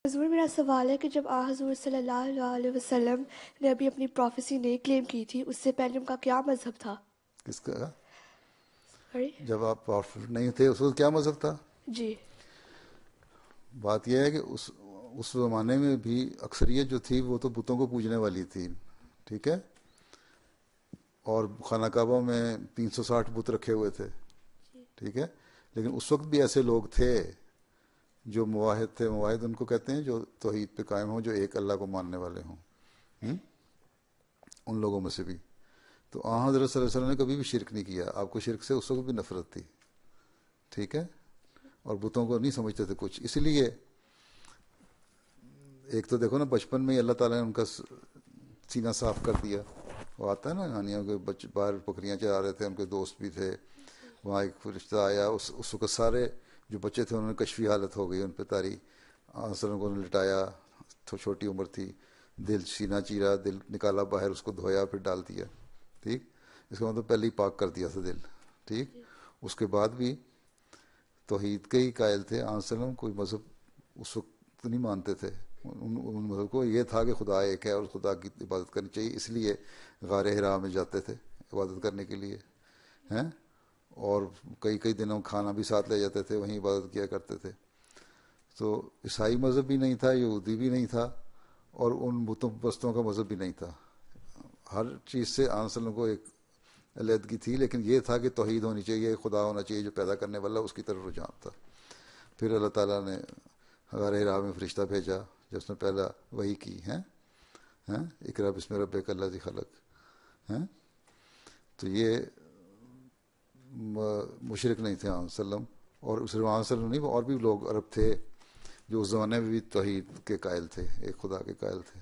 حضور میرا سوال ہے کہ جب حضور صلی اللہ علیہ وسلم نے ابھی اپنی پروفیسی نے کلیم کی تھی، اس سے پہلے ان کا کیا مذہب تھا؟ کس کا؟ سوری؟ جب آپ پاورفل نہیں تھے اس وقت کیا مذہب تھا؟ جی بات یہ ہے کہ اس زمانے میں بھی اکثریت جو تھی وہ تو بتوں کو پوجنے والی تھی، ٹھیک ہے، اور خانہ کعبہ میں 360 بت رکھے ہوئے تھے، ٹھیک ہے، لیکن اس وقت بھی ایسے لوگ تھے جو مواحد تھے. مواحد ان کو کہتے ہیں جو توحید پہ قائم ہوں، جو ایک اللہ کو ماننے والے ہوں. ان لوگوں میں سے بھی تو حضرت صلی اللہ علیہ وسلم نے کبھی بھی شرک نہیں کیا. آپ کو شرک سے اس وقت بھی نفرت تھی، ٹھیک ہے، اور بتوں کو نہیں سمجھتے تھے کچھ. اسی لیے ایک تو دیکھو نا، بچپن میں ہی اللہ تعالیٰ نے ان کا سینہ صاف کر دیا. وہ آتا ہے نا کہانیوں کے، بچے باہر بکریاں چلا رہے تھے، ان کے دوست بھی تھے، وہاں ایک فرشتہ آیا. اس وقت سارے جو بچے تھے انہوں نے کشفی حالت ہو گئی ان پہ طاری. وسلم کو لٹایا، تو چھوٹی عمر تھی، دل سینہ چیرا، دل نکالا باہر، اس کو دھویا، پھر ڈال دیا. ٹھیک، اس کا مطلب پہلے ہی پاک کر دیا تھا دل. ٹھیک، اس کے بعد بھی توحید کے ہی قائل تھے. وسلم کوئی مذہب اس وقت نہیں مانتے تھے. ان مذہب کو یہ تھا کہ خدا ایک ہے اور خدا کی عبادت کرنی چاہیے، اس لیے غار حرا میں جاتے تھے عبادت کرنے کے لیے ہیں، اور کئی کئی دنوں کھانا بھی ساتھ لے جاتے تھے، وہیں عبادت کیا کرتے تھے. تو عیسائی مذہب بھی نہیں تھا، یہودی بھی نہیں تھا، اور ان بتوں پرستوں کا مذہب بھی نہیں تھا. ہر چیز سے وسلم کو ایک علیحدگی تھی، لیکن یہ تھا کہ توحید ہونی چاہیے، خدا ہونا چاہیے جو پیدا کرنے والا، اس کی طرف رجحان تھا. پھر اللہ تعالیٰ نے غار حرا میں فرشتہ بھیجا جب اس نے پہلا وحی کی ہیں، اقرا بسم ربک الذی خلق ہیں. تو یہ مشرک نہیں تھے وسلم، اور صرف وسلم نہیں، اور بھی لوگ عرب تھے جو اس زمانے میں بھی توحید کے قائل تھے، ایک خدا کے قائل تھے.